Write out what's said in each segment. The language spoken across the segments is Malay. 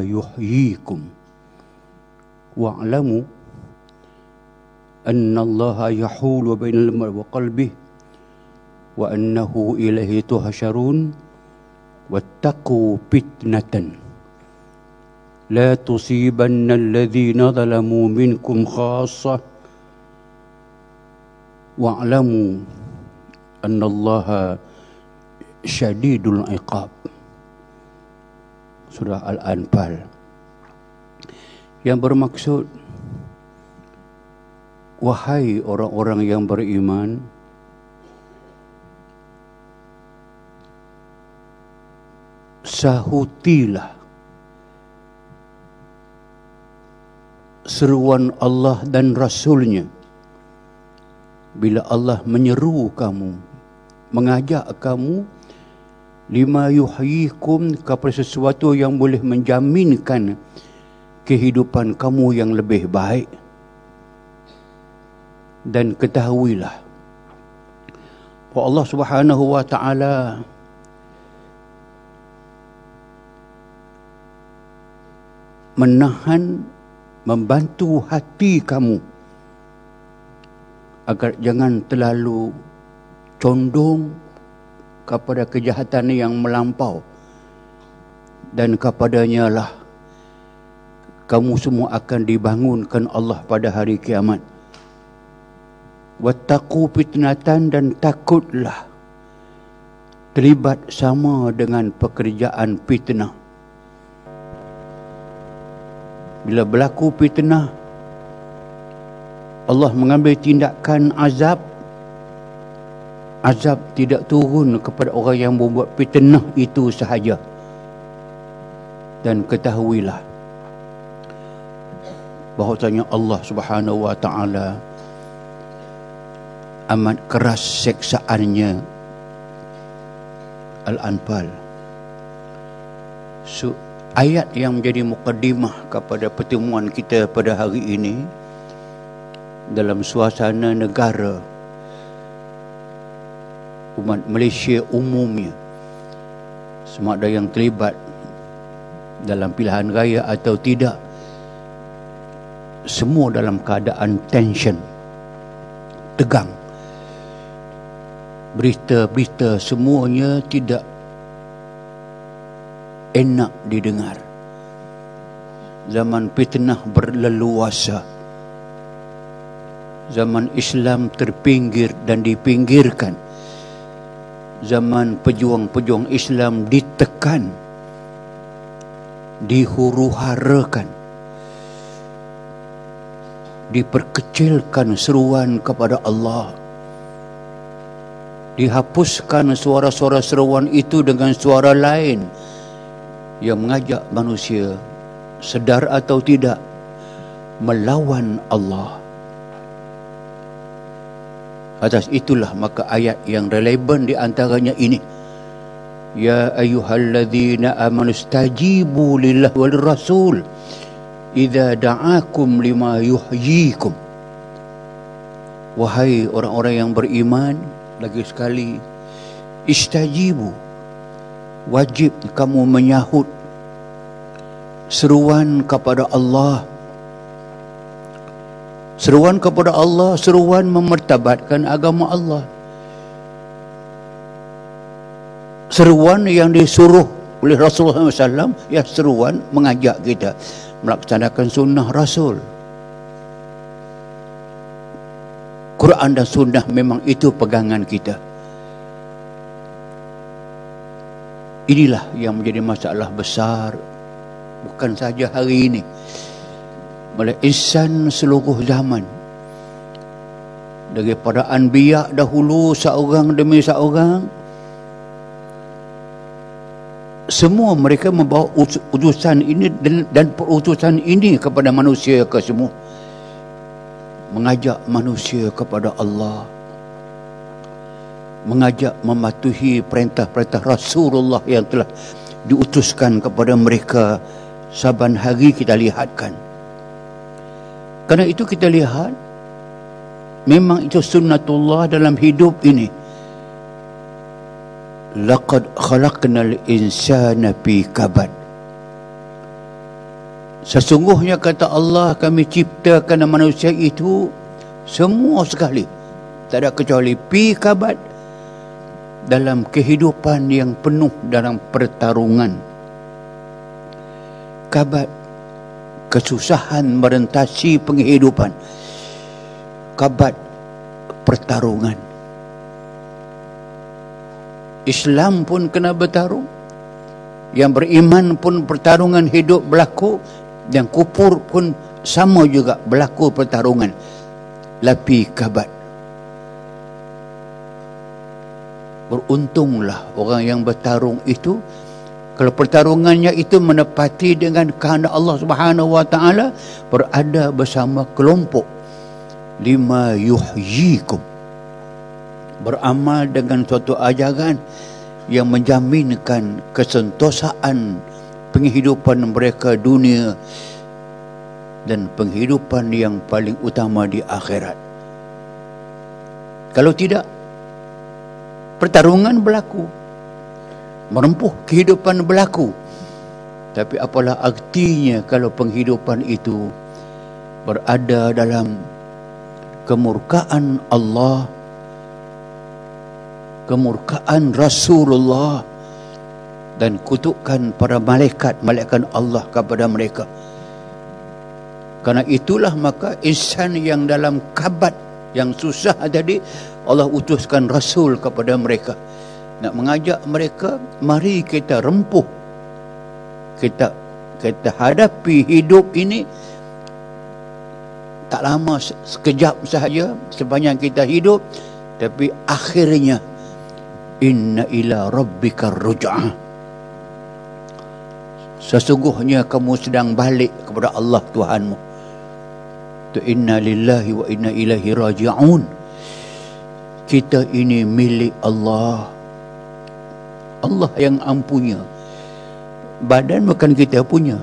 yuhyikum wa'lamu anna Allah yahulu bainal mar'i wa qalbihi wa annahu ilaihi tuhsyarun wattaqu fitnatan la tusibanna alladhina zalamu minkum khassah wa'lamu anna Allah syadidul iqab. Surah Al-Anfal, yang bermaksud, wahai orang-orang yang beriman, sahutilah seruan Allah dan Rasulnya bila Allah menyeru kamu, mengajak kamu lima yuhyikum, kepada sesuatu yang boleh menjaminkan kehidupan kamu yang lebih baik. Dan ketahuilah bahawa Allah Subhanahu wa ta'ala menahan, membantu hati kamu agar jangan terlalu condong kepada kejahatan yang melampau, dan kepadanya lah kamu semua akan dibangunkan Allah pada hari kiamat. Wattaqu fitnatan, dan takutlah terlibat sama dengan pekerjaan fitnah. Bila berlaku fitnah, Allah mengambil tindakan azab. Azab tidak turun kepada orang yang membuat fitnah itu sahaja. Dan ketahuilah bahawasanya Allah Subhanahu wa ta'ala amat keras seksaannya. Al-Anfal. So, ayat yang menjadi mukaddimah kepada pertemuan kita pada hari ini dalam suasana negara umat Malaysia umumnya, sama ada yang terlibat dalam pilihan raya atau tidak, semua dalam keadaan tension, tegang. Berita-berita semuanya tidak enak didengar. Zaman fitnah berleluasa, zaman Islam terpinggir dan dipinggirkan, zaman pejuang-pejuang Islam ditekan, dihuru-harakan, diperkecilkan seruan kepada Allah, dihapuskan suara-suara seruan itu dengan suara lain yang mengajak manusia, sedar atau tidak, melawan Allah. Atas itulah maka ayat yang relevan di antaranya ini. Ya ayyuhalladzina amanu stajibu lillahi wal rasul idza da'akum lima yuhyikum. Wahai orang-orang yang beriman, lagi sekali, istajibu, wajib kamu menyahut seruan kepada Allah. Seruan kepada Allah, seruan memertabatkan agama Allah. Seruan yang disuruh oleh Rasulullah SAW, ya seruan mengajak kita melaksanakan sunnah Rasul. Quran dan sunnah memang itu pegangan kita. Inilah yang menjadi masalah besar, bukan saja hari ini, oleh insan seluruh zaman. Daripada anbiya dahulu, seorang demi seorang, semua mereka membawa utusan ini dan perutusan ini kepada manusia ke semua, mengajak manusia kepada Allah, mengajak mematuhi perintah-perintah Rasulullah yang telah diutuskan kepada mereka saban hari kita lihatkan. Karena itu kita lihat, memang itu sunnatullah dalam hidup ini. Laqad khalaqnal insana fi kabad. Sesungguhnya kata Allah, kami ciptakan manusia itu semua sekali, tak ada kecuali pi kabat, dalam kehidupan yang penuh dalam pertarungan. Kabat, kesusahan merentasi penghidupan. Kabat, pertarungan. Islam pun kena bertarung, yang beriman pun pertarungan hidup berlaku, dan kufur pun sama juga berlaku pertarungan. Lapi kabat. Beruntunglah orang yang bertarung itu, kalau pertarungannya itu menepati dengan kehendak Allah Subhanahu wa taala, berada bersama kelompok lima yuhyikum, beramal dengan suatu ajaran yang menjaminkan kesentosaan penghidupan mereka dunia dan penghidupan yang paling utama di akhirat. Kalau tidak, pertarungan berlaku, merempuh kehidupan berlaku. Tapi apalah artinya kalau penghidupan itu berada dalam kemurkaan Allah, kemurkaan Rasulullah, dan kutukan para malaikat Allah kepada mereka. Karena itulah maka insan yang dalam kabat yang susah tadi, Allah utuskan Rasul kepada mereka, nak mengajak mereka, mari kita rempuh, kita hadapi hidup ini. Tak lama, sekejap sahaja sepanjang kita hidup, tapi akhirnya inna ila rabbika ruj'ah, sesungguhnya kamu sedang balik kepada Allah Tuhanmu. Tu inna lillahi wa inna ilaihi raji'un. Kita ini milik Allah. Allah yang ampunya. Badan bukan kita punya.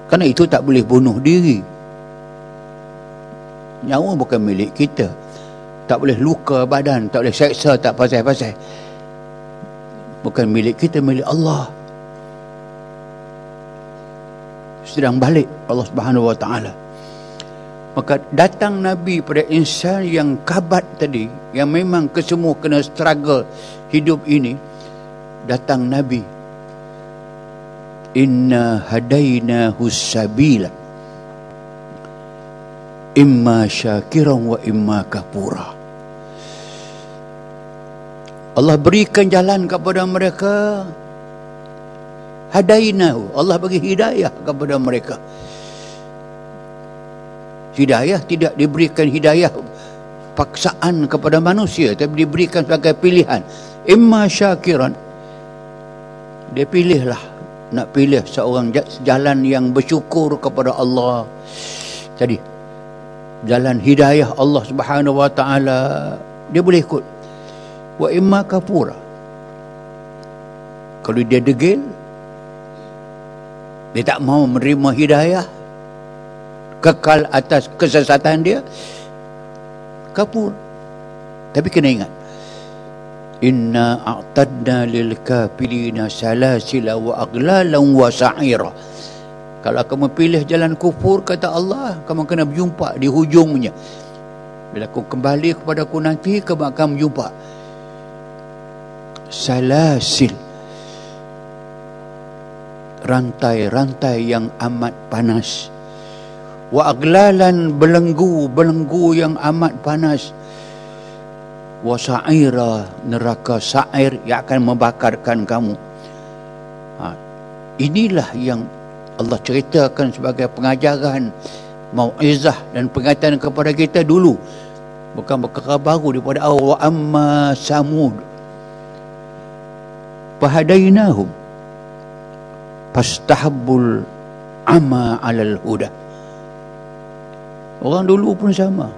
Karena itu tak boleh bunuh diri. Nyawa bukan milik kita. Tak boleh luka badan, tak boleh seksa, tak pasal-pasal. Bukan milik kita, milik Allah. Sedang balik Allah Subhanahu wa taala. Maka datang Nabi pada insan yang kabat tadi, yang memang kesemua kena struggle hidup ini. Datang Nabi, inna hadainahu sabila imma syakiran wa imma kafura. Allah berikan jalan kepada mereka. Hadainahu, Allah bagi hidayah kepada mereka. Hidayah tidak diberikan hidayah paksaan kepada manusia, tapi diberikan sebagai pilihan. Imma syakiran, dia pilihlah, nak pilih seorang jalan yang bersyukur kepada Allah. Jadi jalan hidayah Allah Subhanahu wa taala dia boleh ikut. Wa imma kafura, kalau dia degil, dia tak mau menerima hidayah, kekal atas kesesatan dia, kafur. Tapi kena ingat, inna a'tadna lil kafirina salasila wa aglalan wa sa'ira. Kalau kamu pilih jalan kufur, kata Allah, kamu kena berjumpa di hujungnya. Bila kau kembali kepada aku nanti, kamu akan berjumpa salasil, rantai-rantai yang amat panas, wa aglalan, belenggu yang amat panas, wa sa'ira, neraka sa'ir yang akan membakarkan kamu. Inilah yang Allah ceritakan sebagai pengajaran, mau'izah dan peringatan kepada kita dulu, bukan perkara baru daripada awal. Wa amma samud fahadainahum fastahabbul ama alal huda. Orang dulu pun sama.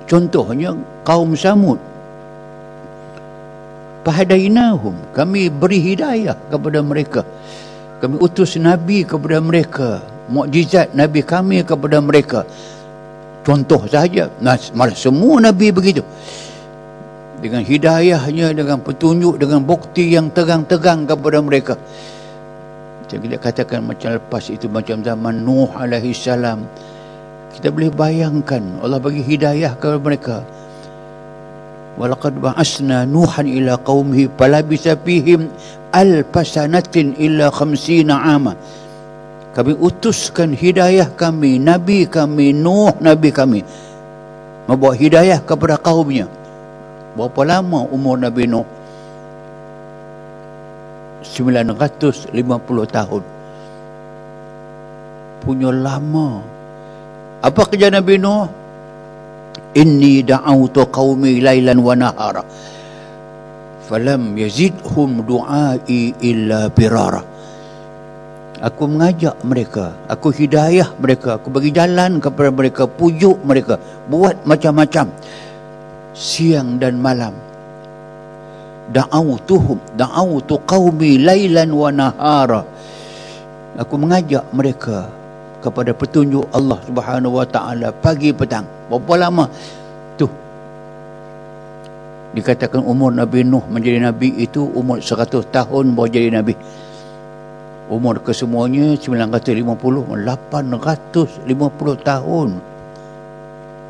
Contohnya kaum Samud. Fahadainahum, kami beri hidayah kepada mereka. Kami utus Nabi kepada mereka, mukjizat Nabi kami kepada mereka. Contoh saja, malah semua Nabi begitu. Dengan hidayahnya, dengan petunjuk, dengan bukti yang terang-terang kepada mereka. Macam kita katakan macam lepas itu, macam zaman Nuh alaihi salam, kita boleh bayangkan Allah bagi hidayah kepada mereka. Walaqad ba'asna Nuhan ila qaumihi falabisa fihim alfasanatin illa 50 ama. Kami utuskan hidayah kami, Nabi kami Nuh, Nabi kami membawa hidayah kepada kaumnya. Berapa lama umur Nabi Nuh? 950 tahun. Punya lama. Apa kerja Nabi Nuh? Inni da'autu qaumi lailan wa nahara falam yazidhum du'ai illa firara. Aku mengajak mereka, aku hidayah mereka, aku bagi jalan kepada mereka, pujuk mereka, buat macam-macam siang dan malam. Da'autu qaumi lailan wa nahara. Aku mengajak mereka kepada petunjuk Allah Subhanahu wa taala pagi petang. Berapa lama tu? Dikatakan umur Nabi Nuh menjadi nabi itu umur 100 tahun baru jadi nabi. Umur kesemuanya 950, 850 tahun.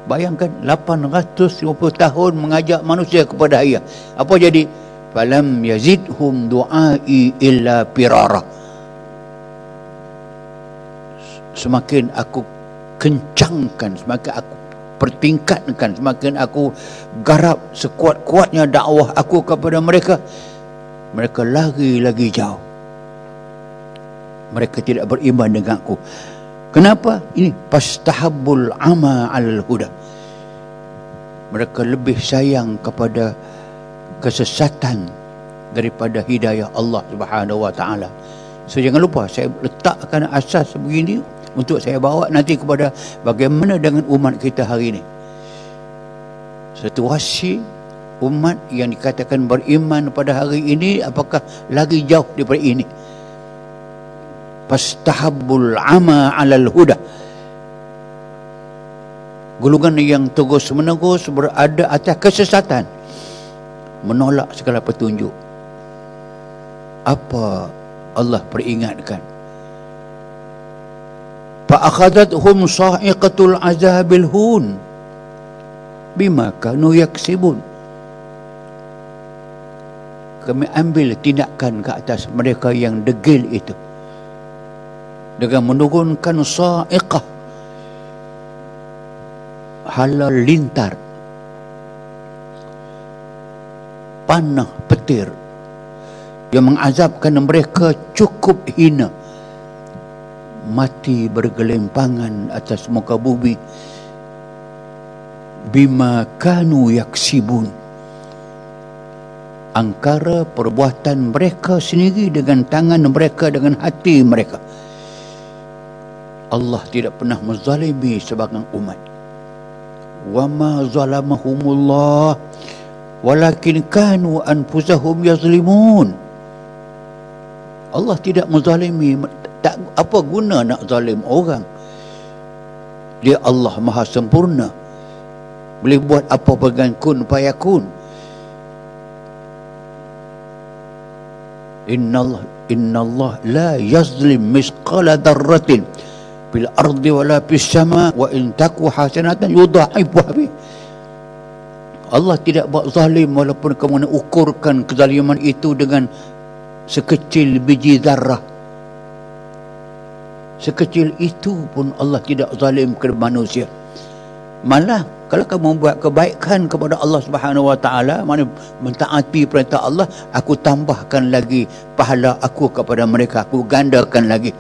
Bayangkan 850 tahun mengajak manusia kepada ayah. Apa jadi? Falam yazidhum du'ai illa firara. Semakin aku kencangkan, semakin aku pertingkatkan, semakin aku garap sekuat-kuatnya dakwah aku kepada mereka, mereka lari lagi jauh. Mereka tidak beriman dengan aku. Kenapa? Ini fastahabbul ama alal huda. Mereka lebih sayang kepada kesesatan daripada hidayah Allah Subhanahu wa taala. So jangan lupa saya letakkan asas begini untuk saya bawa nanti kepada bagaimana dengan umat kita hari ini. Situasi umat yang dikatakan beriman pada hari ini apakah lagi jauh daripada ini? Fastahabbul ama alal huda. Golongan yang terus-menerus berada atas kesesatan, menolak segala petunjuk. Apa Allah peringatkan? Fa'akhadathum sa'iqatul azabil hun bima kanu yaksibun. Kami ambil tindakan ke atas mereka yang degil itu dengan menurunkan sa'iqah, halal lintar, panah petir yang mengazabkan mereka cukup hina, mati bergelimpangan atas muka bumi. Bima kanu yaksibun, angkara perbuatan mereka sendiri dengan tangan mereka, dengan hati mereka. Allah tidak pernah menzalimi sebagian umat. Wa ma zalamahumullah walakin kanu anfusahum yazlimun. Allah tidak menzalimi. Tak apa guna nak zalim orang. Dia Allah Maha sempurna, boleh buat apa dengan kun fayakun. Innallah la yazlim misqala dzarratin fil ardi wala fis sama wa in taku hasanatan yudha'ifha bi. Allah tidak buat zalim walaupun kamu nak ukurkan kezaliman itu dengan sekecil biji zarah. Sekecil itu pun Allah tidak zalim kepada manusia. Malah kalau kamu buat kebaikan kepada Allah Subhanahu wa taala, mana mentaati perintah Allah, aku tambahkan lagi pahala aku kepada mereka, aku gandakan lagi.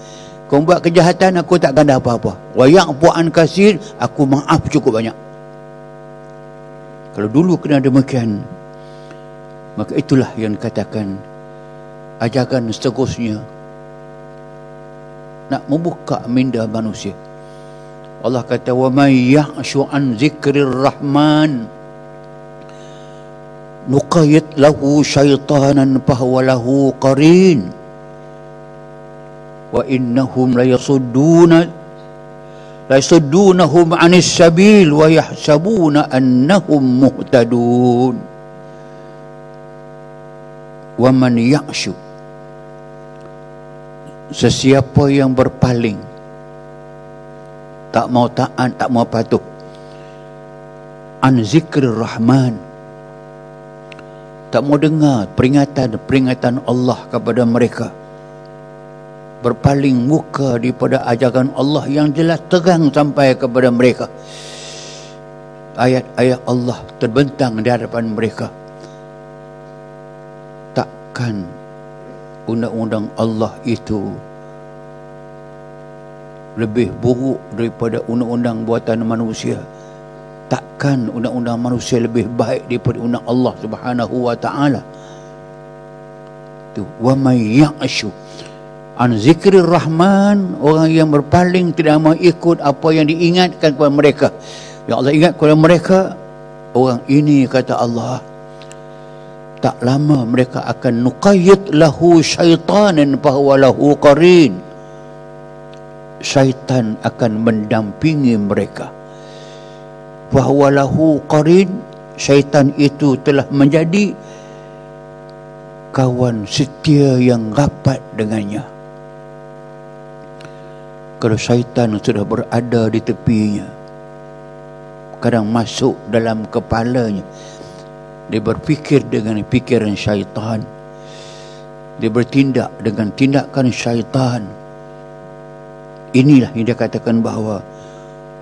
Kamu buat kejahatan, aku tak ganda apa-apa. Wa ya'fu an katsir, aku maaf cukup banyak. Kalau dulu kena demikian, maka itulah yang dikatakan ajaran seterusnya nak membuka minda manusia. Allah kata wa may ya'shu an zikrir rahman nuqayyid lahu syaitanan fahuwa lahu qarin wa innahum la yasuddunahum 'anis sabil wa yahsabuna annahum muhtadun. Wa man ya'shu, sesiapa yang berpaling, tak mau taat, tak mau patuh an zikrir rahman, tak mau dengar peringatan Allah kepada mereka, berpaling muka daripada ajaran Allah yang jelas terang sampai kepada mereka, ayat-ayat Allah terbentang di hadapan mereka, takkan undang-undang Allah itu lebih buruk daripada undang-undang buatan manusia. Takkan undang-undang manusia lebih baik daripada undang Allah Subhanahu wa taala. Tu wa may ya'shu an zikrir rahman, orang yang berpaling tidak mau ikut apa yang diingatkan kepada mereka, yang Allah ingat kepada mereka, orang ini kata Allah, tak lama mereka akan nuqayyid lahu syaitanan fahuwa lahu qarin. Syaitan akan mendampingi mereka. Fahuwa lahu qarin, syaitan itu telah menjadi kawan setia yang rapat dengannya. Kalau syaitan sudah berada di tepinya, kadang masuk dalam kepalanya, dia berfikir dengan fikiran syaitan, dia bertindak dengan tindakan syaitan. Inilah yang dia katakan bahawa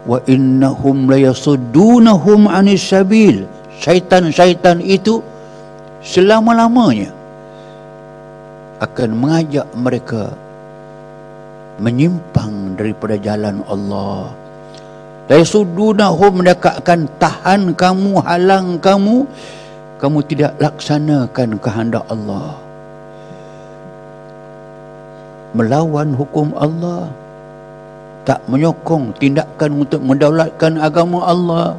wa innahum layasuddunahum 'anis sabil. Syaitan-syaitan itu selama-lamanya akan mengajak mereka menyimpang daripada jalan Allah. Layasuddunahum, mereka akan tahan kamu, halang kamu, kamu tidak laksanakan kehendak Allah, melawan hukum Allah, tak menyokong tindakan untuk mendaulatkan agama Allah,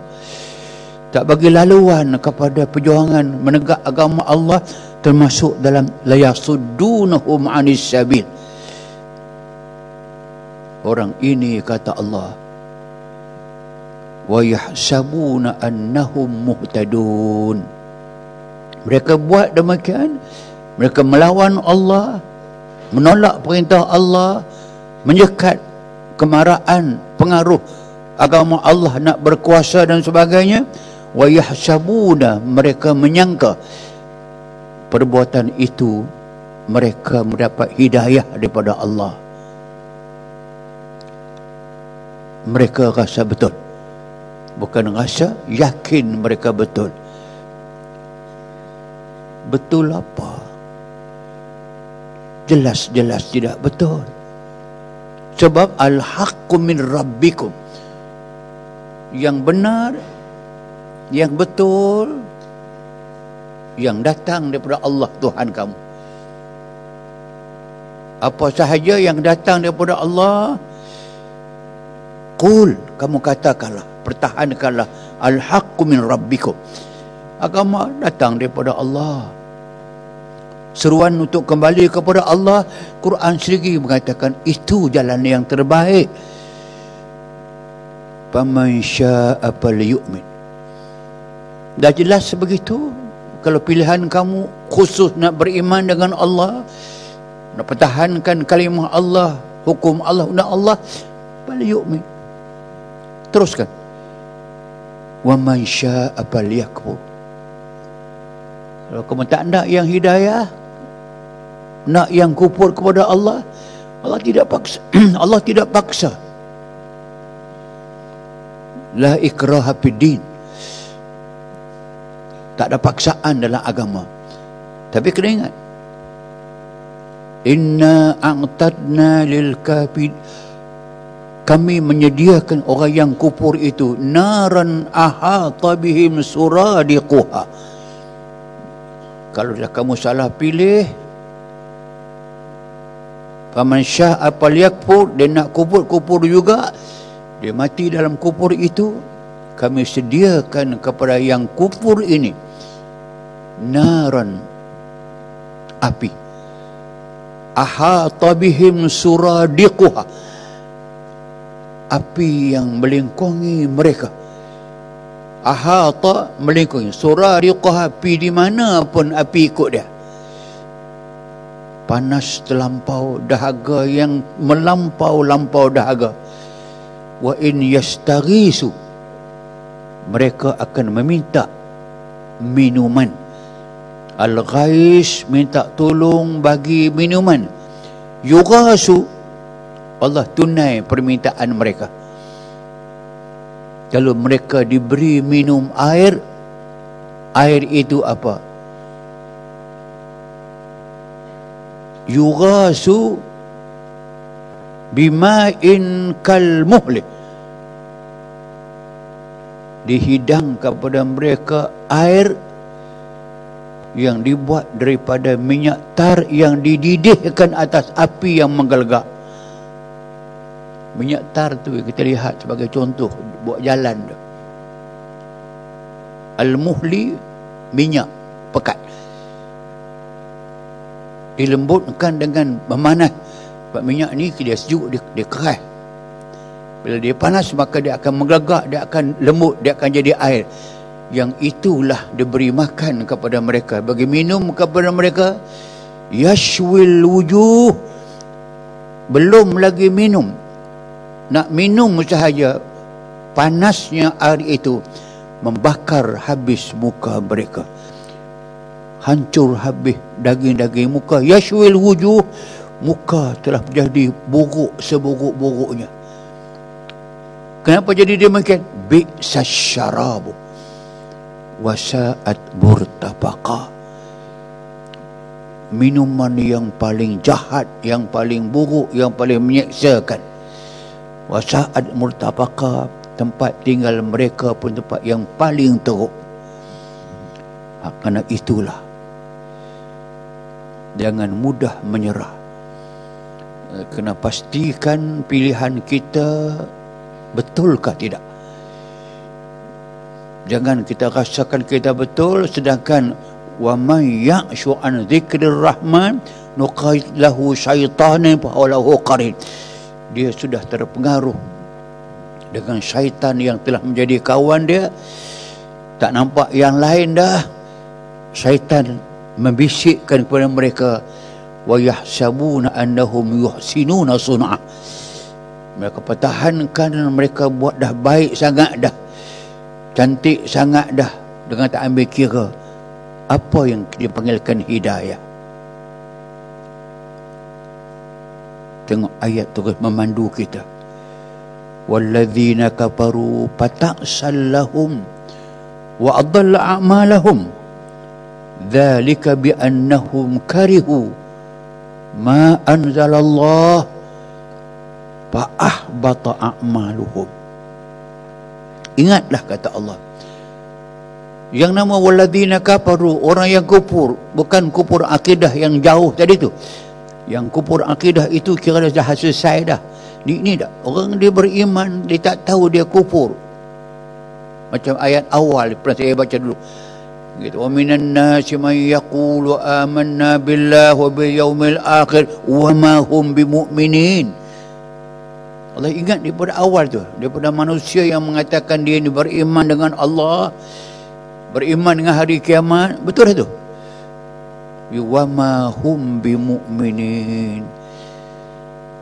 tak bagi laluan kepada perjuangan menegak agama Allah, termasuk dalam layasuddunahum 'anis sabil. Orang ini kata Allah, wa yahsabuna annahum muhtadun. Mereka buat demikian, mereka melawan Allah, menolak perintah Allah, menyekat kemarahan pengaruh agama Allah, nak berkuasa dan sebagainya. Wa yahsabuna, mereka menyangka perbuatan itu mereka mendapat hidayah daripada Allah. Mereka rasa betul, bukan rasa, yakin mereka betul. Betul apa? Jelas-jelas tidak betul. Sebab al-haqqu min rabbikum, yang benar, yang betul, yang datang daripada Allah Tuhan kamu. Apa sahaja yang datang daripada Allah, qul, kamu katakanlah, pertahankanlah, al-haqqu min rabbikum, agama datang daripada Allah. Seruan untuk kembali kepada Allah, Quran sendiri mengatakan itu jalan yang terbaik. Faman syaa'a falyu'min. Dah jelas begitu. Kalau pilihan kamu khusus nak beriman dengan Allah, nak pertahankan kalimah Allah, hukum Allah, undang Allah, falyu'min. Teruskan. Wa man syaa'a falyakfur. Kalau kamu tak nak yang hidayah, nak yang kufur kepada Allah, Allah tidak paksa. Allah tidak paksa. La ikraha fid din. Tak ada paksaan dalam agama. Tapi kena ingat, inna a'tadna lil kafir, kami menyediakan orang yang kufur itu naran ahata bihim suradiquha. Kalau dah kamu salah pilih, faman syaa'a falyakfur, dia nak kufur juga, dia mati dalam kufur itu, kami sediakan kepada yang kufur ini naran, api, ahata bihim suradiquha, api yang melingkungi mereka. Ahata, melingkungi, suradiquha, api di mana pun api ikut dia. panas terlampau, dahaga yang melampau-lampau dahaga. Wa in yastaghisu, mereka akan meminta minuman. Al-ghais, minta tolong bagi minuman. Yughasu, Allah tunai permintaan mereka. Kalau mereka diberi minum air, air itu apa? Yughasu bima'in kalmuhlih, dihidang kepada mereka air yang dibuat daripada minyak tar yang dididihkan atas api yang menggelegak. Minyak tar tu kita lihat sebagai contoh buat jalan tu. Al-muhli, minyak pekat, dilembutkan dengan memanas. Sebab minyak ni dia sejuk, dia keras. Bila dia panas maka dia akan menggelegak, dia akan lembut, dia akan jadi air. Yang itulah diberi makan kepada mereka, bagi minum kepada mereka. Yashwil wujuh, belum lagi minum, nak minum sahaja panasnya air itu membakar habis muka mereka, hancur habis daging-daging muka. Yashwil wujuh, muka telah menjadi buruk seburuk-buruknya. Kenapa jadi demikian? Bi'sas syarabu wasa'at murtafaqa, minuman yang paling jahat, yang paling buruk, yang paling menyeksakan. Wasa'at murtafaqa, tempat tinggal mereka pun tempat yang paling teruk. Kerana itulah, jangan mudah menyerah. Kena pastikan pilihan kita betulkah tidak. Jangan kita rasakan kita betul, sedangkan wa man ya'shu an dzikrir rahman nuqayyid lahu syaitanan fa huwa lahu qarin. Dia sudah terpengaruh dengan syaitan yang telah menjadi kawan dia, tak nampak yang lain dah. Syaitan membisikkan kepada mereka, wa yahsabuna annahum yuhsinuna sun'a. Mereka pertahankan, mereka buat dah baik sangat dah, cantik sangat dah, dengan tak ambil kira apa yang dipanggilkan hidayah. Tengok ayat terus memandu kita. Walladzina kafaru fata'sal lahum wa adalla a'malahum dzalika bi annahum karihu ma anzalallah fa ahbata a'maluhum. Ingatlah kata Allah, yang nama walladzina kafaru, orang yang kufur, bukan kufur akidah yang jauh tadi tu. Yang kufur akidah itu kira dah selesai dah. Ni dah, orang dia beriman, dia tak tahu dia kufur. Macam ayat awal pernah saya baca dulu gitu, wa minan nasi man yaqulu amanna billahi wa bil yaumil akhir wa ma hum bimu'minin. Allah ingat daripada awal tu, daripada manusia yang mengatakan dia ni beriman dengan Allah, beriman dengan hari kiamat, betul tu. Wa ma hum bimu'minin,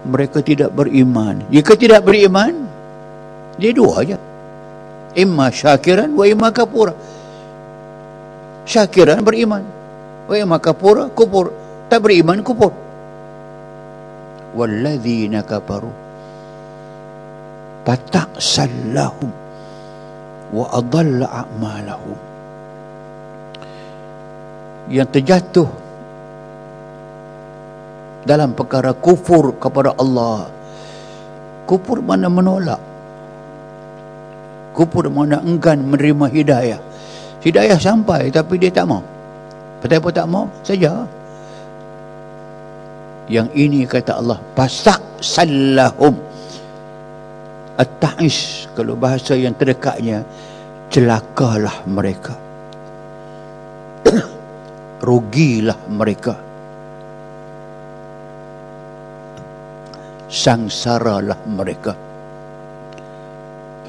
mereka tidak beriman. Jika tidak beriman, dia dua aja, imma syakiran wa imma kafura. Syakiran beriman, wa imma kafura kufur. Tak beriman kufur. Walladzina kafaru fata'sal lahum wa adalla a'malahum. Yang terjatuh dalam perkara kufur kepada Allah. Kufur mana menolak, kufur mana enggan menerima hidayah. Hidayah sampai tapi dia tak mau. Kenapa tak mau saja? Yang ini kata Allah, fasa'sal lahum. At-ta'is, kalau bahasa yang terdekatnya, celakalah mereka, rugilah mereka, sangsaralah mereka.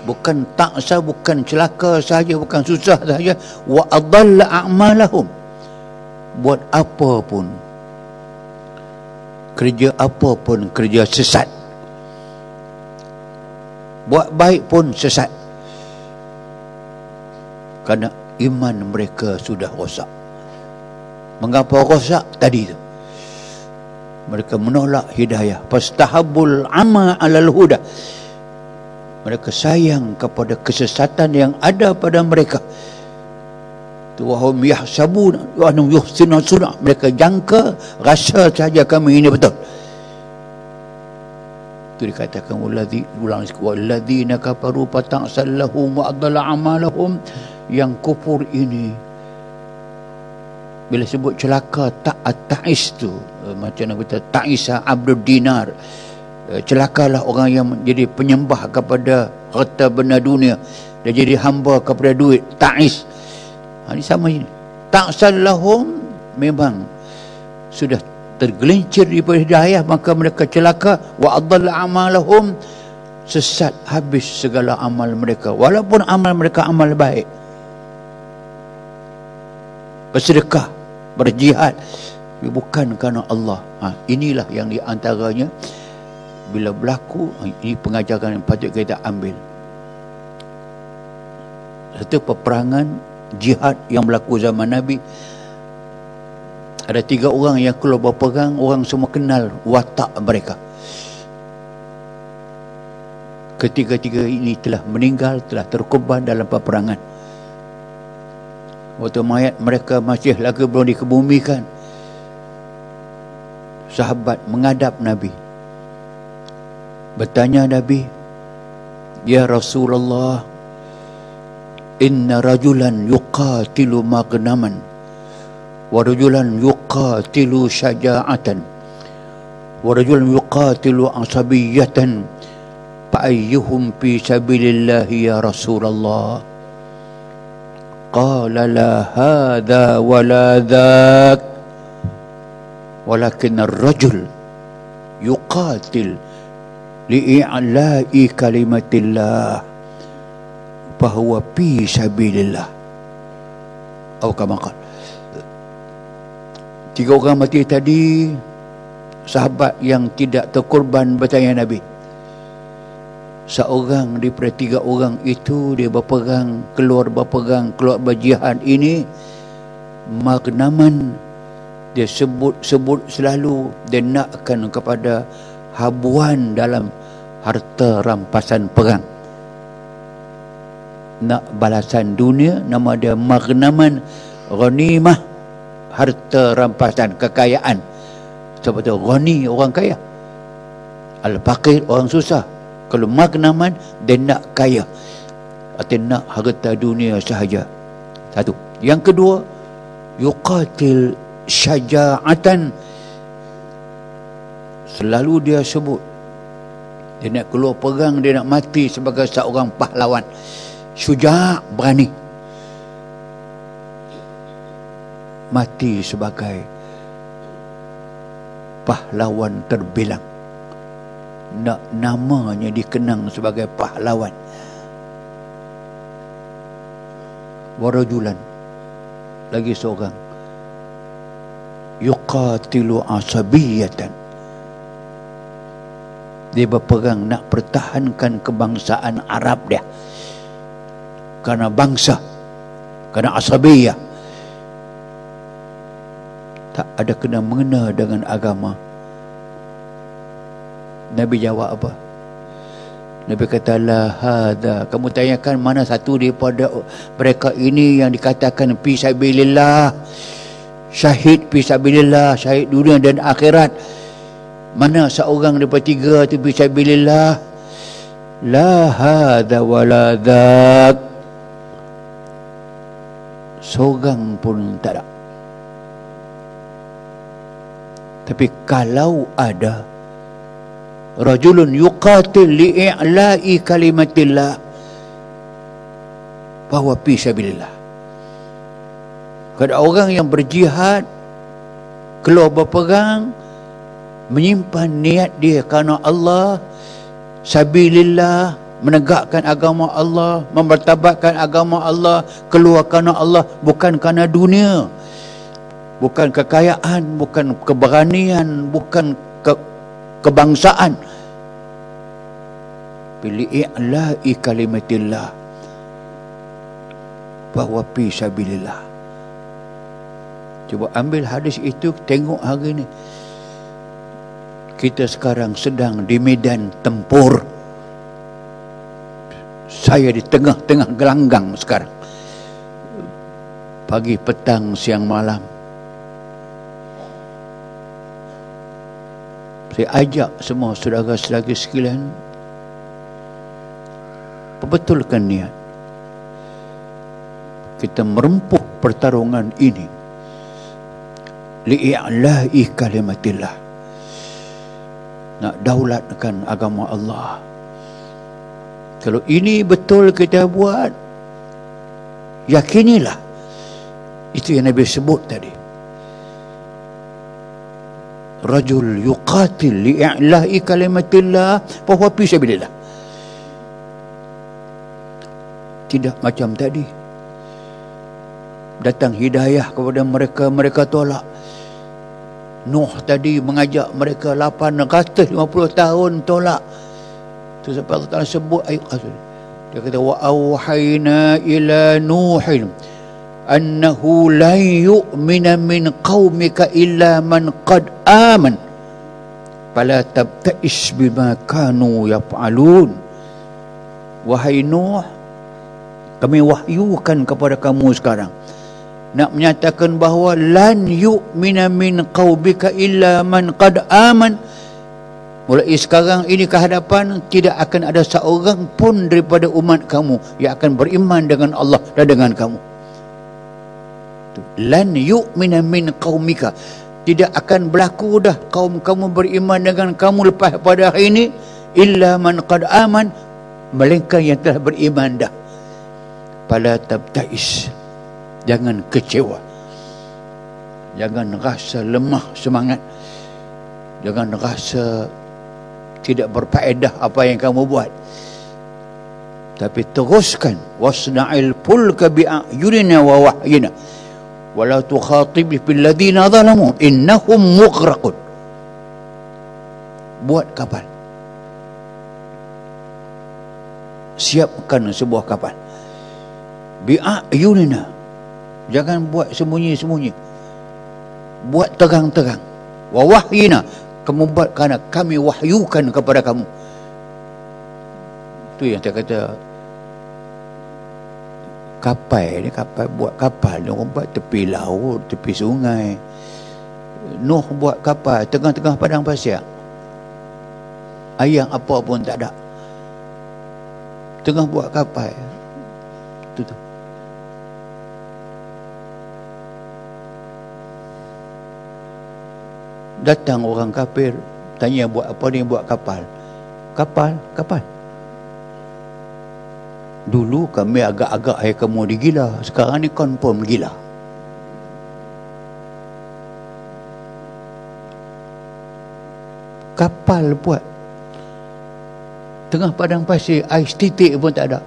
Bukan taksa, bukan celaka saja, bukan susah saja. Wa adalla a'malahum, buat apa pun kerja apa pun kerja sesat, buat baik pun sesat, kerana iman mereka sudah rosak. Mengapa rosak? Tadi tu mereka menolak hidayah. Fastahabul ama alal huda, mereka sayang kepada kesesatan yang ada pada mereka. Wahum yahsabun wa annahum yuhsinuna sun'a, mereka jangka, rasa saja kami ini betul. Itu dikatakan walladzina kafaru fata'sal lahum wa adalla amalahum. Yang kufur ini, bila sebut celaka, ta'is tu macam nak kata ta'isa abdul dinar, celakalah orang yang menjadi penyembah kepada harta benda dunia, dia jadi hamba kepada duit. Ta'is, ini sama ini. Ta'sal lahum, memang sudah tergelincir daripada hidayah, maka mereka celaka. Wa adalla amalahum, sesat habis segala amal mereka, walaupun amal mereka amal baik, bersedekah, berjihad, bukan kerana Allah. Inilah yang diantaranya bila berlaku, ini pengajaran yang patut kita ambil. Satu peperangan jihad yang berlaku zaman Nabi, ada 3 orang yang keluar berperang, orang semua kenal watak mereka. Ketiga-tiga ini telah meninggal, telah terkorban dalam peperangan. Waktu mayat mereka masih lagi belum dikebumikan, sahabat menghadap Nabi, bertanya Nabi, ya Rasulullah, inna rajulan yuqatilu maghnaman wa rajulan yuqatilu syaja'atan wa rajulan yuqatilu asabiyatan, fa ayyuhum fi sabilillahi ya Rasulullah? Qala la hadha wa la dhak walakin ar-rajul yuqatil li'i'la'i kalimatillah fahuwa fi sabilillah. Atau kama qala, 3 orang mati tadi, sahabat yang tidak terkorban, bertanya Nabi. Seorang daripada 3 orang itu, dia berperang, keluar berjihad ini, magnaman, dia sebut selalu, dia nakkan kepada habuan dalam harta rampasan perang, nak balasan dunia, nama dia magnaman, ghanimah, harta rampasan, kekayaan. Sebab tu ghani orang kaya, al-faqir orang susah. Kalau magnaman, dia nak kaya, atau nak harta dunia sahaja. Satu. Yang kedua, yuqatil syaja'atan, selalu dia sebut, dia nak keluar perang, dia nak mati sebagai seorang pahlawan. Syuja', berani, mati sebagai pahlawan terbilang, nak namanya dikenang sebagai pahlawan. Warajulan, lagi seorang, yuqatilu asabiyatan, dia berperang nak pertahankan kebangsaan Arab dia, kerana bangsa, kerana asabiyah, tak ada kena mengena dengan agama. Nabi jawab apa? Nabi kata, la hadha, kamu tanyakan mana satu daripada mereka ini yang dikatakan fi sabilillah, syahid fi sabilillah, syahid dunia dan akhirat. Mana seorang daripada 3 itu fi sabilillah? La hadha wa la dhak, seorang pun tak ada. Tapi kalau ada, rajulun yuqatil li'i'la'i kalimatillah bahwa fi sabilillah, kada orang yang berjihad, keluar berperang, menyimpan niat dia kerana Allah, sabilillah, menegakkan agama Allah, memartabatkan agama Allah, keluar kerana Allah, bukan kerana dunia, bukan kekayaan, bukan keberanian, bukan kebangsaan. Pilih i'la'i kalimatillah, bahwa fi sabilillah. Cuba ambil hadis itu, tengok hari ni kita sekarang sedang di medan tempur. Saya di tengah-tengah gelanggang sekarang, pagi, petang, siang, malam. Saya ajak semua saudara-saudara sekalian, perbetulkan niat. Kita merempuh pertarungan ini li'i'la'i kalimatillah, nak daulatkan agama Allah. Kalau ini betul kita buat, yakinilah. Itu yang Nabi sebut tadi. Rajul yuqatil li'i'la'i kalimatillah fahuwa fi sabilillah. Tidak macam tadi, datang hidayah kepada mereka, mereka tolak. Nuh tadi mengajak mereka 850 tahun, tolak. Itu sebab Allah Ta'ala sebut ayat qasr. Dia kata wa auhayna ila nuhin annahu lan yu'mina min qaumika illa man qad aman fala tabta'is bima kanu yaf'alun. Wahai Nuh, kami wahyukan kepada kamu sekarang, nak menyatakan bahawa lan yu'mina min qaumika illa man qad aman. Mulai sekarang ini ke hadapan, tidak akan ada seorang pun daripada umat kamu yang akan beriman dengan Allah dan dengan kamu. Lan yu'mina min qaumika, tidak akan berlaku dah kaum kamu beriman dengan kamu lepas pada hari ini, illa man qad aman, melainkan yang telah beriman dah. Fala tabta'is, jangan kecewa, jangan rasa lemah semangat, jangan rasa tidak berfaedah apa yang kamu buat, tapi teruskan. Wasna'il fulka bi'ayunina wa wahyina wa la tukhatib bil ladina zalamu innahum mughraqun. Buat kapal, siapkan sebuah kapal bi'ayunina, jangan buat sembunyi-sembunyi, buat terang-terang. Wa wahyina, kamu buat kerana kami wahyukan kepada kamu. Itu yang saya kata, kapal ni, kapal, buat kapal ni orang buat tepi laut, tepi sungai. Nuh buat kapal tengah-tengah padang pasir, ayam apa pun tak ada, tengah buat kapal tu. Datang orang kafir, tanya buat apa ni, buat kapal. Kapal. Dulu kami agak-agak kamu digila, sekarang ni confirm gila. Kapal buat tengah padang pasir, ais titik pun tak ada.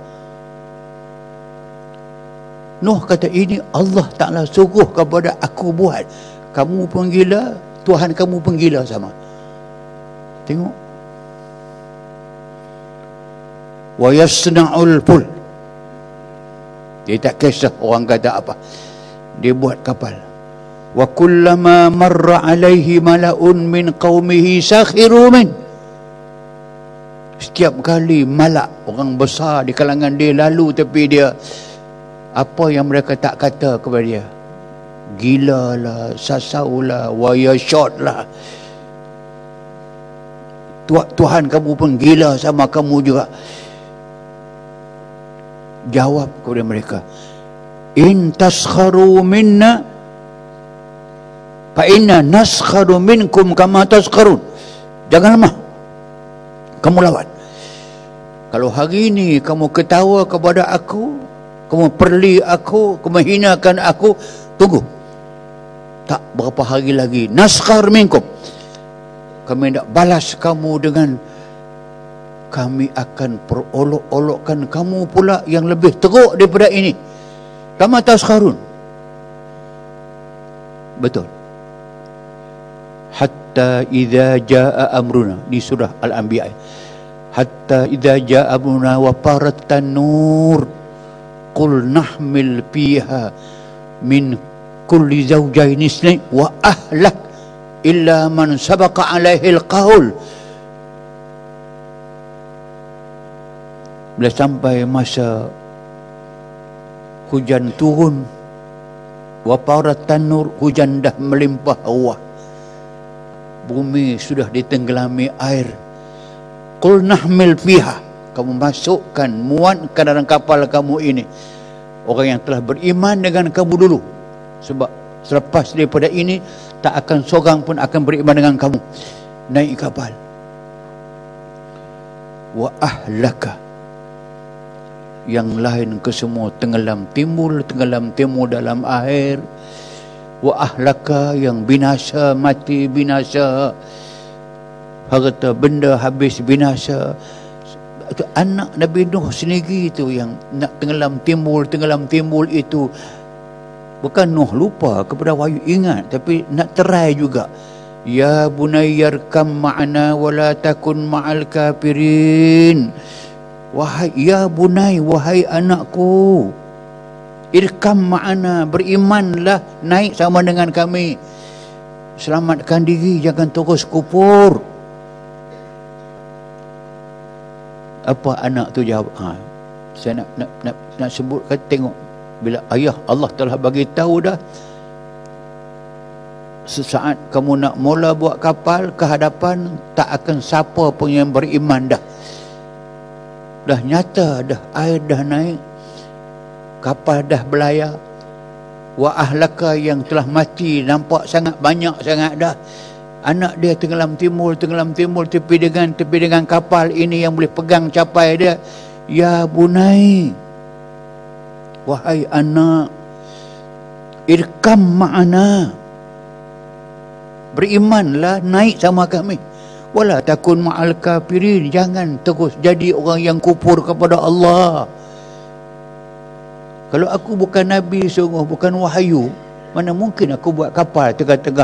Nuh kata, ini Allah Ta'ala suruh kepada aku buat. Kamu pun gila, Tuhan kamu pun gila sama. Tengok. Wa yasna'ul ful, dia tak kisah orang kata apa, dia buat kapal. Wa kullama marra alaihi mala'un min qaumihi sakhiru min, setiap kali malak, orang besar di kalangan dia lalu tepi dia, apa yang mereka tak kata kepada dia? Gila lah, sasau lah, wire shot lah. Tuhan kamu pun gila sama kamu juga. Jawab kepada mereka, in taskharu minna fa inna naskharu minkum kama taskharun. Jangan lemah, kamu lawan. Kalau hari ini kamu ketawa kepada aku, kamu perli aku, kamu hinakan aku, tunggu, tak berapa hari lagi, naskhar minkum, kami nak balas kamu dengan, kami akan perolok-olokkan kamu pula yang lebih teruk daripada ini. Kama taskharun. Betul. hatta idza jaa amruna, di surah Al-Anbiya, hatta idza jaa amruna wa farat tanur qul nahmil fiha min kulli zawjayn isnayn wa ahlak illa man sabaqa alaihi alqaul. Bila sampai masa hujan turun, wa farat tanur, hujan dah melimpah ruah, bumi sudah ditenggelami air, qul nahmil fiha, kamu masukkan, muatkan dalam kapal kamu ini orang yang telah beriman dengan kamu dulu, sebab selepas daripada ini tak akan seorang pun akan beriman dengan kamu. Naik kapal. Wa ahlaka, yang lain ke semua tenggelam timbul dalam air. Wa ahlaka, yang binasa, mati binasa, harta benda habis binasa. Anak Nabi Nuh sendiri itu yang nak tenggelam timbul itu. Bukan Nuh lupa kepada wahyu, ingat, tapi nak terai juga. Ya bunayyarkam ma'ana wala takun ma'al kafirin. Wahai ya bunai, wahai anakku, irkam ma'ana, berimanlah, naik sama dengan kami, selamatkan diri, jangan terus kufur. Apa anak tu jawab? Saya nak sebutkan, tengok bila ayah Allah telah bagi tahu dah, sesaat kamu nak mula buat kapal ke hadapan, tak akan siapa pun yang beriman dah. Dah nyata dah, air dah naik, kapal dah berlayar. Wa ahlaka, yang telah mati nampak sangat banyak sangat dah. Anak dia tenggelam timbul tepi dengan kapal ini yang boleh pegang capai dia. Ya bunai, wahai anak, irkam ma'ana, berimanlah, naik sama kami. Wala takun ma'al kafirin, jangan terus jadi orang yang kufur kepada Allah. Kalau aku bukan Nabi sungguh, bukan wahyu, mana mungkin aku buat kapal tengah-tengah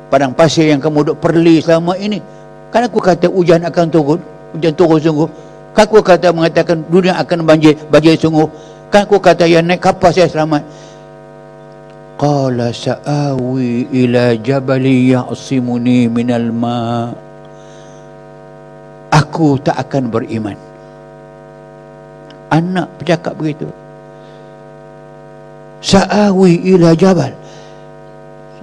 padang pasir yang kamu duk perli selama ini. Kan aku kata hujan akan turun, hujan turun sungguh. Kan aku kata mengatakan dunia akan banjir sungguh. Kan aku kata yang naik kapal saya selamat. Qala sa'awi ila jabali ya'simuni minal ma'. Aku tak akan beriman. Anak bercakap begitu. Sa'awi ila jabal,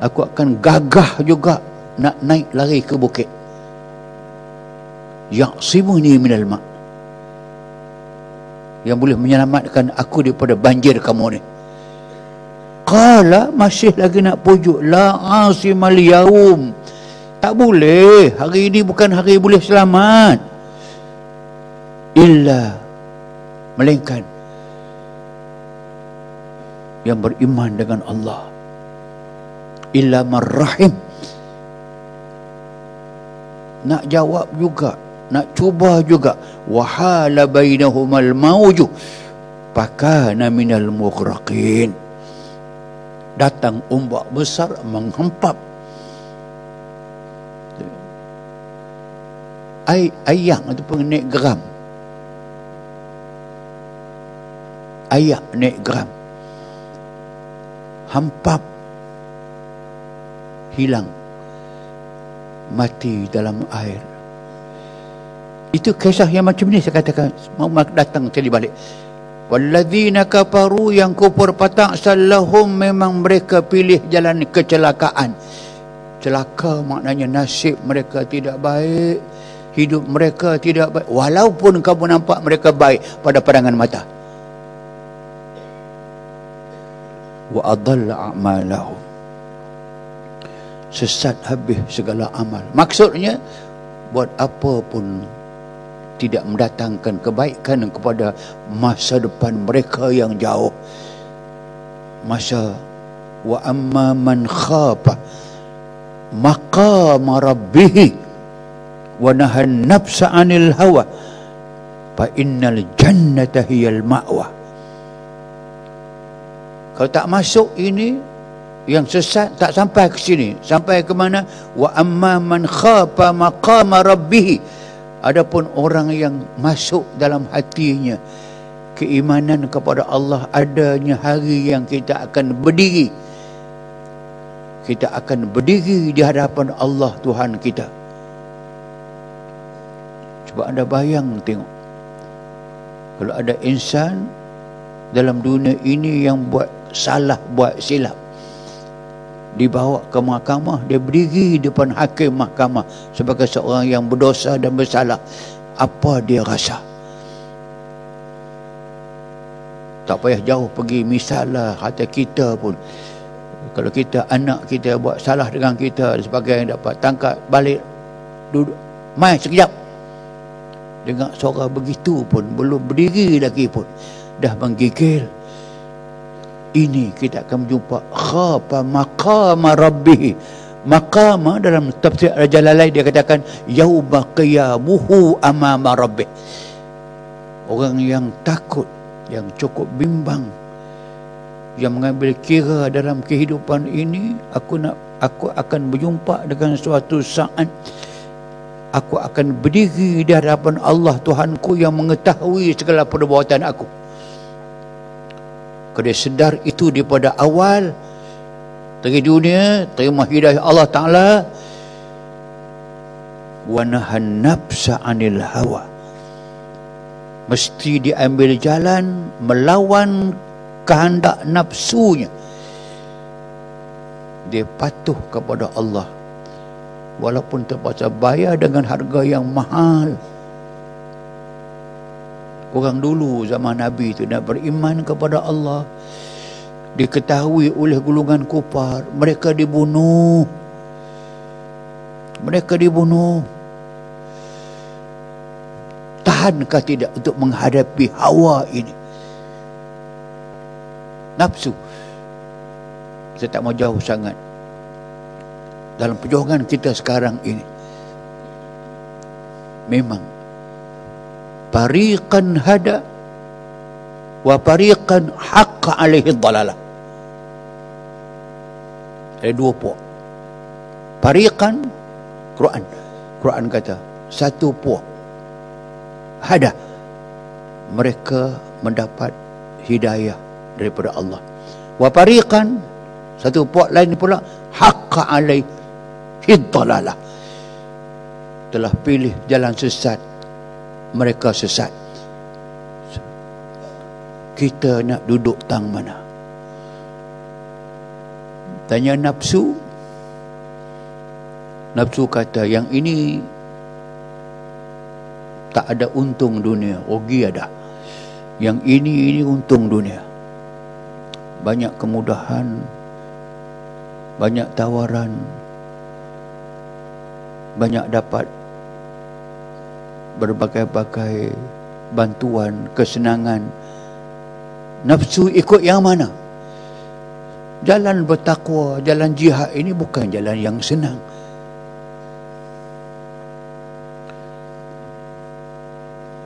aku akan gagah juga nak naik lari ke bukit. Ya'simuni minal ma', yang boleh menyelamatkan aku daripada banjir kamu ni. Qala, masih lagi nak pujuk, la asimal yaum, tak boleh, hari ini bukan hari boleh selamat, illa, melainkan yang beriman dengan Allah, illa marrahim. Nak jawab juga, nak cuba juga. Wahala bainahumal mawjuh fakana minal mughraqin. Datang ombak besar menghempap. Ayak ataupun naik geram. Ayak naik geram, hampap, hilang, mati dalam air. Itu kisah yang macam ni saya katakan. Mau datang sekali balik. Walladzina kafaru, yang kufur patang sallahum, memang mereka pilih jalan kecelakaan. Celaka maknanya nasib mereka tidak baik, hidup mereka tidak baik, walaupun kamu nampak mereka baik pada pandangan mata. Wa adalla a'malahum, sesat habis segala amal. Maksudnya buat apa pun tidak mendatangkan kebaikan kepada masa depan mereka yang jauh. Masa wa amma man khafa maqama rabbih wa nahan nafsa 'anil hawa fa innal jannata hiyal ma'wa. Kalau tak masuk ini, Yang sesat tak sampai ke sini. Sampai ke mana? Wa amma man khafa maqama rabbih. Adapun orang yang masuk dalam hatinya keimanan kepada Allah, adanya hari yang kita akan berdiri. Kita akan berdiri di hadapan Allah Tuhan kita. Cuba anda bayang tengok. Kalau ada insan dalam dunia ini yang buat salah, buat silap, dibawa ke mahkamah, dia berdiri depan hakim mahkamah sebagai seorang yang berdosa dan bersalah, apa dia rasa? Tak payah jauh pergi, misalnya kata kita pun, kalau kita anak kita buat salah dengan kita, sebagainya, dapat tangkap balik, duduk mai sekejap, dengar suara begitu pun belum berdiri lagi pun dah menggigil. Ini kita akan berjumpa khafa maqama rabbih. Maqama dalam tafsir Al-Jalalain dia katakan yauma qiyamuhu amama rabbih. Orang yang takut, yang cukup bimbang, yang mengambil kira dalam kehidupan ini, aku akan berjumpa dengan suatu saat aku akan berdiri di hadapan Allah Tuhanku yang mengetahui segala perbuatan aku. Kalau dia sedar itu daripada awal dari dunia, terima hidayah Allah Ta'ala, wa nahan nafsa anil hawa, mesti diambil jalan melawan kehendak nafsunya. Dia patuh kepada Allah walaupun terpaksa bayar dengan harga yang mahal. Orang dulu zaman Nabi itu nak beriman kepada Allah, diketahui oleh golongan kufar, mereka dibunuh. Mereka dibunuh. Tahankah tidak untuk menghadapi hawa ini? Nafsu. Saya tak mau jauh sangat. Dalam perjuangan kita sekarang ini, memang fariqan hada wa fariqan haqqa alaihi dhalalah. Ada dua puak. Fariqan, Quran kata satu puak hada, mereka mendapat hidayah daripada Allah. Wa fariqan, satu puak lain pula haqqa alaihi dhalalah, telah pilih jalan sesat, mereka sesat. Kita nak duduk tang mana? Tanya nafsu. Nafsu kata yang ini tak ada untung dunia, rugi ada. Yang ini untung dunia. Banyak kemudahan, banyak tawaran, banyak dapat berbagai-bagai bantuan, kesenangan. Nafsu ikut yang mana? Jalan bertakwa, jalan jihad ini bukan jalan yang senang.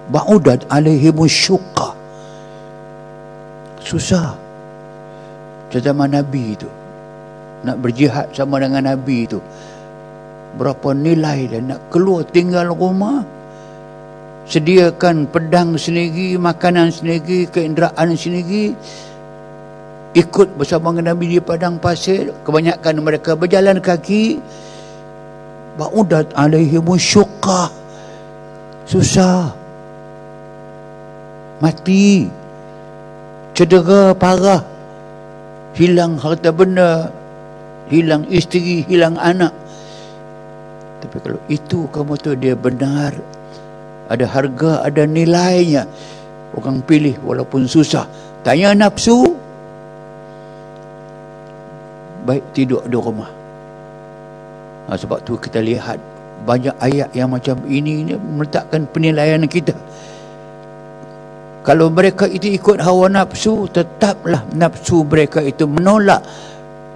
Ba'udat alaihimus syuqqa, susah. Zaman Nabi itu, nak berjihad sama dengan Nabi itu, berapa nilai dan nak keluar tinggal rumah, sediakan pedang sendiri, makanan sendiri, keinderaan sendiri, ikut bersama dengan Nabi di padang pasir. Kebanyakan mereka berjalan kaki. Ba'udat alaihimus syuqqa, susah, mati, cedera parah, hilang harta benda, hilang isteri, hilang anak. Tapi kalau itu kamu tu dia benar, ada harga, ada nilainya, orang pilih walaupun susah. Tanya nafsu, baik tidur di rumah. Sebab tu kita lihat banyak ayat yang macam ini meletakkan penilaian kita. Kalau mereka itu ikut hawa nafsu, tetaplah nafsu mereka itu menolak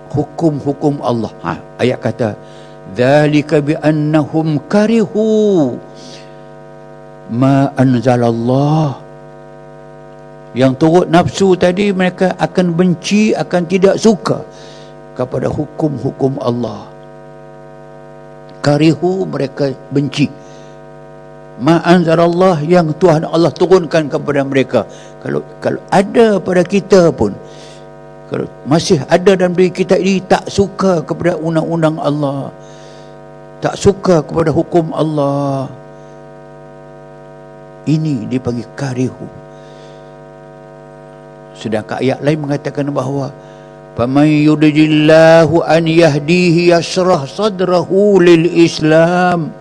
hukum-hukum Allah. Ayat kata dzalika bi annahum karihu ma anzalallah. Yang turut nafsu tadi, mereka akan benci, akan tidak suka kepada hukum-hukum Allah. Karihu, mereka benci. Ma anzalallah, yang Tuhan Allah turunkan kepada mereka. Kalau ada pada kita pun, kalau masih ada dalam diri kita ini tak suka kepada undang-undang Allah, tak suka kepada hukum Allah, ini dipanggil karihu. Sedangkan ayat lain mengatakan bahawa faman yuridillahu an yahdihi yashrah sadrahu lil Islam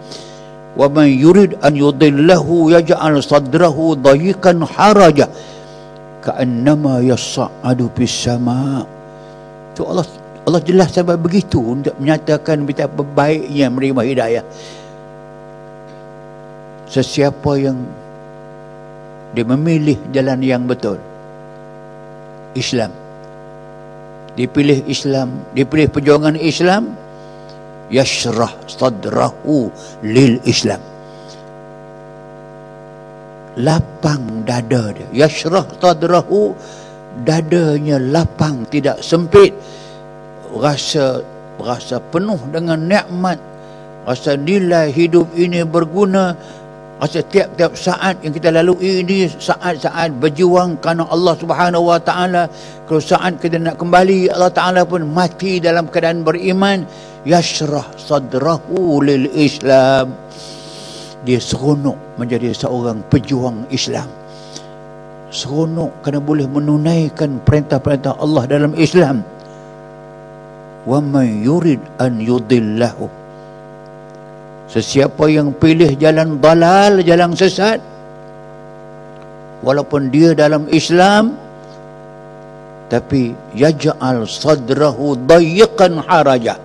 wa man yurid an yudillahu yaj'al sadrahu dayiqan haraja ka'annama yas'adu fis sama'. So Allah jelas sampai begitu untuk menyatakan betapa baiknya menerima hidayah. Sesiapa yang dia memilih jalan yang betul, Islam, dipilih Islam, dipilih perjuangan Islam, yashrah sadrahu lil Islam, lapang dada dia. Yashrah sadrahu, dadanya lapang, tidak sempit, rasa penuh dengan nikmat, rasa nilai hidup ini berguna, rasa tiap-tiap saat yang kita lalui ini saat-saat berjuang kerana Allah Subhanahu Wa Taala. Kalau saat kita nak kembali, Allah Taala pun mati dalam keadaan beriman. Yashrah sadrahu lil Islam, dia seronok menjadi seorang pejuang Islam. Seronok kerana boleh menunaikan perintah-perintah Allah dalam Islam. Wa man yurid an yudillahu, sesiapa yang pilih jalan dalal, jalan sesat, walaupun dia dalam Islam, tapi yaj'al sadrahu dayiqan haraja,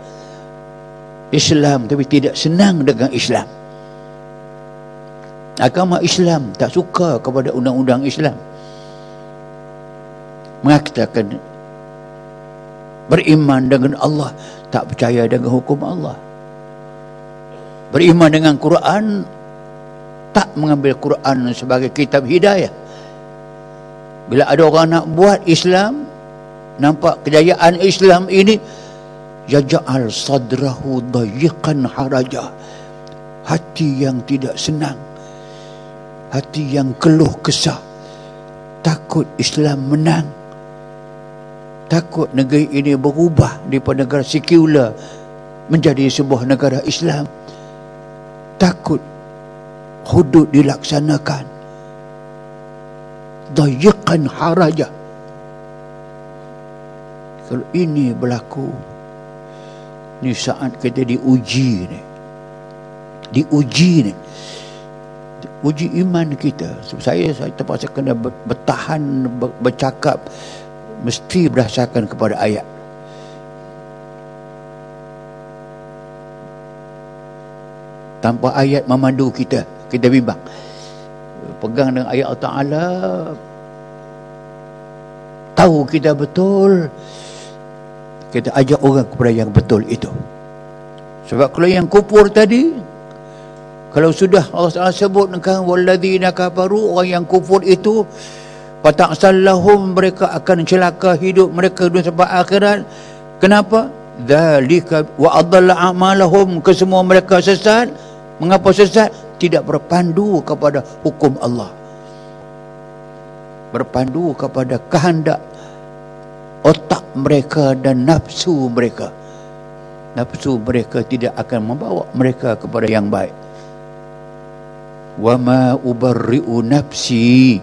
Islam tapi tidak senang dengan Islam. Agama Islam tak suka kepada undang-undang Islam, mengatakan beriman dengan Allah, tak percaya dengan hukum Allah. Beriman dengan Quran, tak mengambil Quran sebagai kitab hidayah. Bila ada orang nak buat Islam, nampak kejayaan Islam ini, yaj'al sadrahu dayiqan haraja, hati yang tidak senang, hati yang keluh kesah, takut Islam menang, takut negeri ini berubah daripada negara sekular menjadi sebuah negara Islam, takut hudud dilaksanakan, dayiqan haraja. Kalau ini berlaku, ni saat kita diuji ni, uji iman kita. Saya terpaksa kena bertahan bercakap, mesti berdasarkan kepada ayat. Tanpa ayat memandu kita bimbang. Pegang dengan ayat Allah Ta'ala, tahu kita betul, kita ajak orang kepada yang betul itu. Sebab kalau yang kufur tadi, kalau sudah Allah Ta'ala sebutkan walladzina kafaru, orang yang kufur itu, fata'sallahum, mereka akan celaka hidup mereka dunia sampai akhirat. Kenapa? Dzalika wa adalla a'malahum, kesemua mereka sesat. Mengapa sesat? Tidak berpandu kepada hukum Allah, berpandu kepada kehendak otak mereka dan nafsu mereka. Nafsu mereka tidak akan membawa mereka kepada yang baik. Wa ma ubarri'u nafsi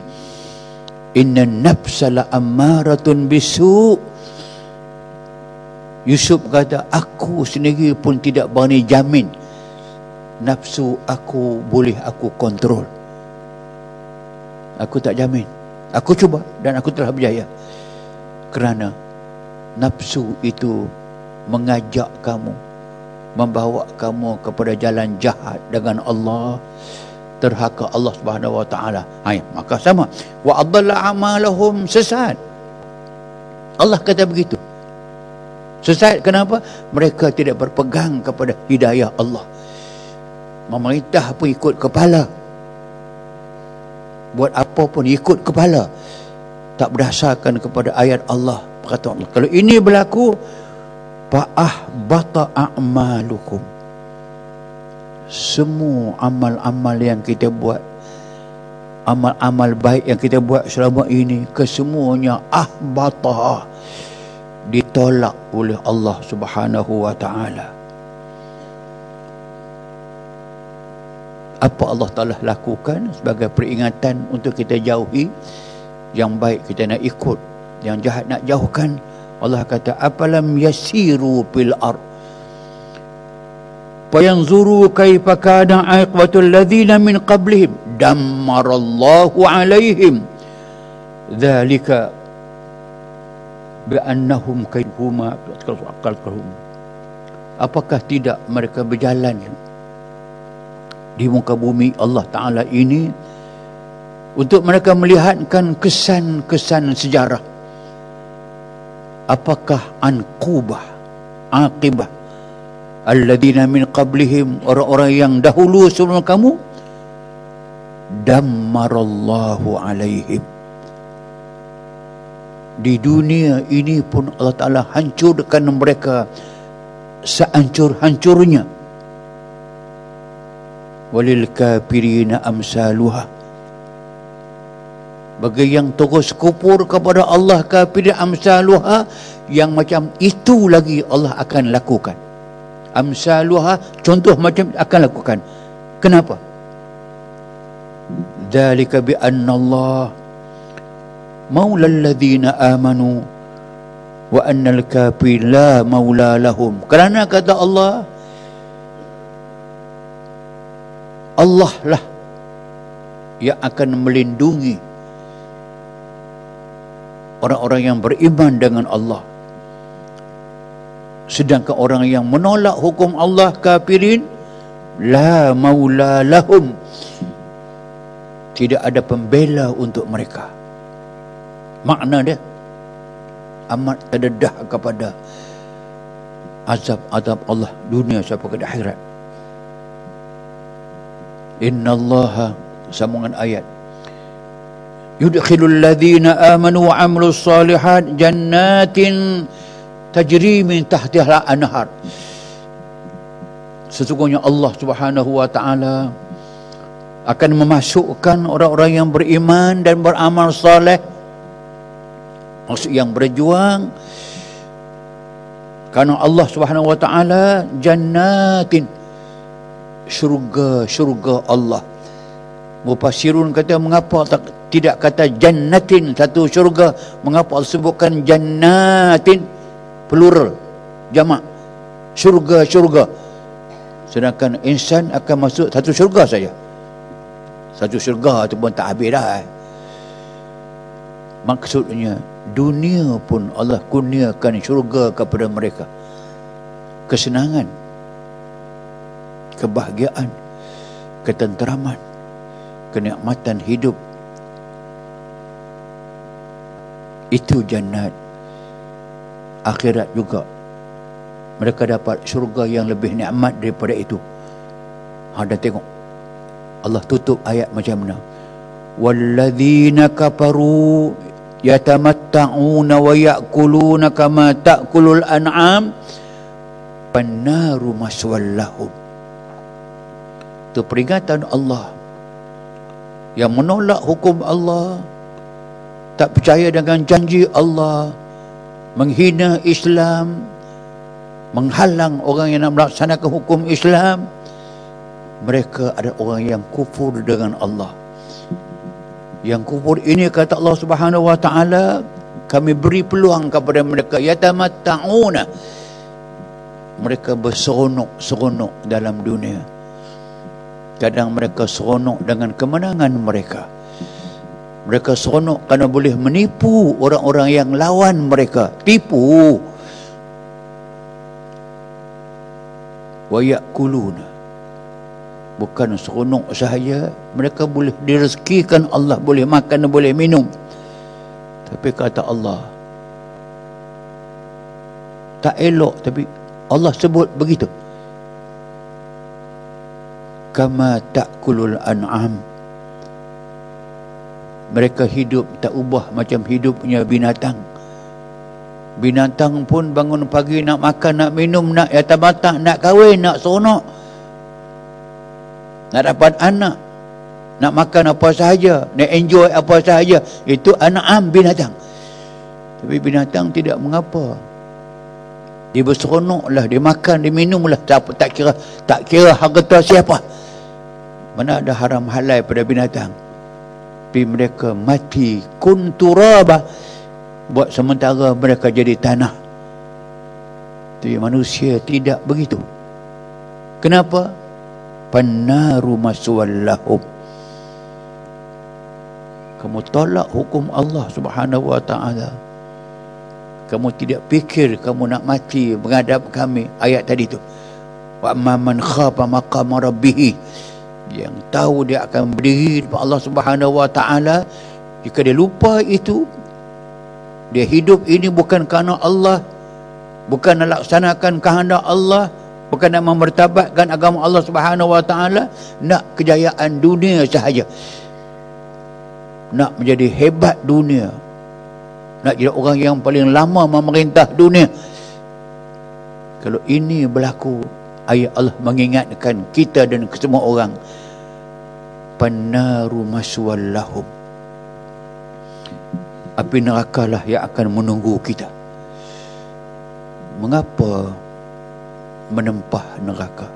inna nafsa la ammaratun bisu. Yusuf kata, aku sendiri pun tidak berani jamin nafsu aku boleh aku kontrol. Aku tak jamin. Aku cuba dan aku telah berjaya. Kerana nafsu itu mengajak kamu, membawa kamu kepada jalan jahat dengan Allah, terhaka Allah Subhanahu Wa Taala. Maka sama, wa adalla amalahum, sesat. Allah kata begitu. Sesat kenapa? Mereka tidak berpegang kepada hidayah Allah. Memerintah pun ikut kepala, buat apa pun ikut kepala, tak berdasarkan kepada ayat Allah. Kata Allah, kalau ini berlaku, fa ahbata a'malukum. Semua amal-amal yang kita buat, amal-amal baik yang kita buat selama ini, kesemuanya ahbata, ditolak oleh Allah Subhanahu wa ta'ala. Apa Allah Ta'ala lakukan sebagai peringatan untuk kita jauhi? Yang baik kita nak ikut, yang jahat nak jauhkan. Allah kata, apalam yasiru fil ard fayanzuru kaifa kana aqibatul ladzina min qablihim dammarallahu alaihim dzalika biannahum kaidhuma aqalqahum. Apakah tidak mereka berjalan di muka bumi Allah Ta'ala ini untuk mereka melihatkan kesan-kesan sejarah? Apakah aqibah alladzina min qablihim, orang-orang yang dahulu sebelum kamu, dammarallahu alaihim. Di dunia ini pun Allah Ta'ala hancurkan mereka sehancur-hancurnya. Walil kafirina amsaluha. Bagi yang terus kufur kepada Allah, kafir amsaluha, yang macam itu lagi Allah akan lakukan. Amsaluha, contoh macam akan lakukan. Kenapa? Dzalika bi anna Allah maula alladhina amanu wa anna al-kafir la maula lahum. Kerana kata Allah, Allah lah yang akan melindungi orang-orang yang beriman dengan Allah. Sedangkan orang yang menolak hukum Allah, kafirin, la maula lahum, tidak ada pembela untuk mereka. Makna dia amat terdedah kepada azab-azab Allah dunia sampai ke akhirat. Innallaha, sambungan ayat, yudkhilul ladzina amanu wa amilus solihat jannatin tajri min tahtiha al-anhar. Sesungguhnya Allah Subhanahu wa ta'ala akan memasukkan orang-orang yang beriman dan beramal soleh, maksud yang berjuang karena Allah Subhanahu wa ta'ala, jannatin, syurga Allah. Mufassirun kata, mengapa tidak kata jannatin, satu syurga, mengapa Allah sebutkan jannatin, plural, jamak, syurga. Sedangkan insan akan masuk satu syurga saja. Satu syurga itu pun tak habis dah. Maksudnya dunia pun Allah kurniakan syurga kepada mereka. Kesenangan, kebahagiaan, ketenteraman, kenikmatan hidup. Itu jannat. Akhirat juga mereka dapat syurga yang lebih nikmat daripada itu. Dan tengok Allah tutup ayat macam mana, walladzina kafaru yatamatta'una wa ya'kuluna kama ta'kulul an'am pannaru maswallahum. Itu peringatan Allah yang menolak hukum Allah, tak percaya dengan janji Allah, menghina Islam, menghalang orang yang nak melaksanakan hukum Islam. Mereka ada orang yang kufur dengan Allah. Yang kufur ini, kata Allah Subhanahu wa ta'ala, kami beri peluang kepada mereka, yatamatta'una, mereka berseronok dalam dunia. Kadang mereka seronok dengan kemenangan mereka. Mereka seronok kerana boleh menipu orang-orang yang lawan mereka. Tipu. Wa ya'kuluna, bukan seronok sahaja, mereka boleh direzekikan Allah, boleh makan dan boleh minum. Tapi kata Allah, tak elok, tapi Allah sebut begitu. Kama ta'kulul an'am, mereka hidup tak ubah macam hidupnya binatang. Binatang pun bangun pagi nak makan, nak minum, nak yatamata, nak kahwin, nak seronok, nak dapat anak, nak makan apa sahaja, nak enjoy apa sahaja. Itu an'am, binatang. Tapi binatang tidak mengapa. Dia berseronoklah, dia makan, dia minumlah, tak kira harta siapa. Mana ada haram halal pada binatang. Tapi mereka mati kun turaba, buat sementara mereka jadi tanah. Tapi manusia tidak begitu. Kenapa? Pannaru maswallahum. Kamu tolak hukum Allah Subhanahu wa ta'ala. Kamu tidak fikir kamu nak mati menghadap kami. Ayat tadi tu, wa amma man khafa maqama rabbih, yang tahu dia akan berdiri depan Allah Subhanahu wa ta'ala. Jika dia lupa itu, dia hidup ini bukan kerana Allah, bukan nak laksanakan kehendak Allah, bukan nak memertabatkan agama Allah Subhanahu wa ta'ala, nak kejayaan dunia sahaja, nak menjadi hebat dunia, nak jadi orang yang paling lama memerintah dunia. Kalau ini berlaku, ayat Allah mengingatkan kita dan semua orang, pannaru maswallahum, api nerakalah yang akan menunggu kita. Mengapa menempah neraka?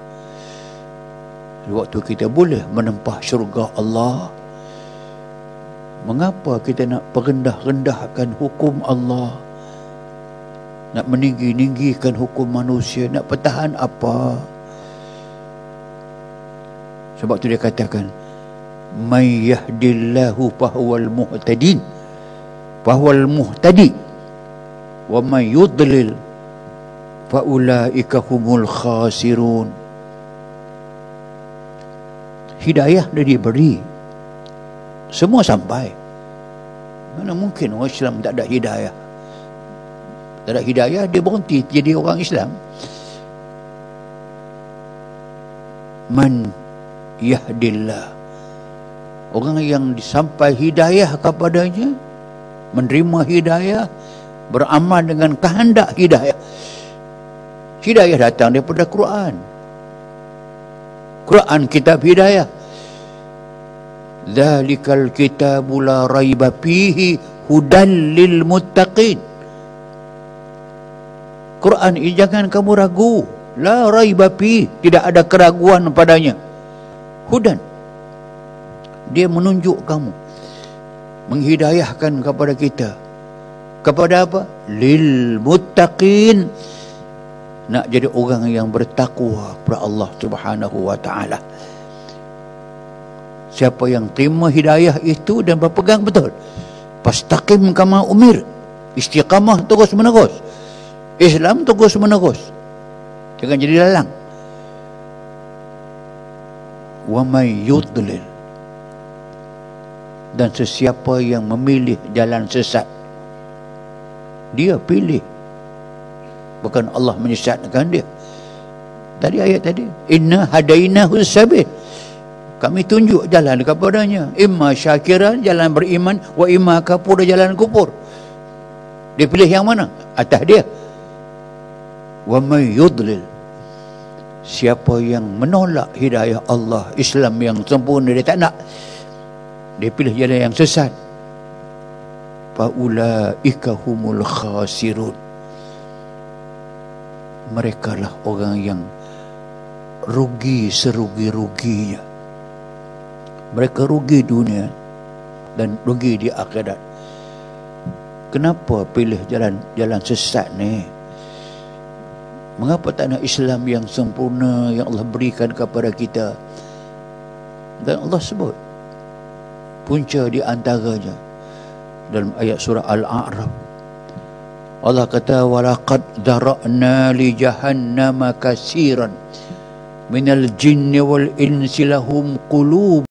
Waktu kita boleh menempah syurga Allah, mengapa kita nak merendah-rendahkan hukum Allah, nak meninggi-ninggikan hukum manusia, nak pertahan apa? Sebab tu dia katakan, may yahdillahu fahuwal muhtadin, fahuwal muhtadi, wa may yudlil faulaika humul khasirun. Hidayah dah diberi, semua sampai. Mana mungkin orang Islam tak ada hidayah? Tak ada hidayah, dia berhenti jadi orang Islam. Man yahdillah, orang yang disampai hidayah kepadanya, menerima hidayah, beramal dengan kehendak hidayah. Hidayah datang daripada Quran. Quran kitab hidayah. Dzalikal kitabu la raiba fihi hudan lil muttaqin. Quran ini jangan kamu ragu. La raiba fihi, tidak ada keraguan padanya. Hudan, dia menunjuk kamu, menghidayahkan kepada kita. Kepada apa? Lil muttaqin, nak jadi orang yang bertakwa kepada Allah Subhanahu wa ta'ala. Siapa yang terima hidayah itu dan berpegang betul, fastaqim kama umir, istiqamah terus menerus, Islam terus menerus, jangan jadi lalang. Wa may yudlil, dan sesiapa yang memilih jalan sesat, dia pilih, bukan Allah menyesatkan dia. Tadi ayat tadi, inna hadainahu sabil, kami tunjuk jalan kepadanya, imma syakiran, jalan beriman, wa imma kafur, jalan kufur. Dia pilih yang mana? Atas dia. Wa may yudlil, siapa yang menolak hidayah Allah, Islam yang sempurna, dia tak nak, dia pilih jalan yang sesat, fa ulaika humul khasirun, mereka lah orang yang rugi serugi-ruginya. Mereka rugi dunia dan rugi di akhirat. Kenapa pilih jalan sesat ni? Mengapa tak nak Islam yang sempurna yang Allah berikan kepada kita? Dan Allah sebut punca di antaranya dalam ayat surah Al-A'raf. Allah kata, walaqad dara'na li jahannama katsiran minal jinni wal insi lahum qulub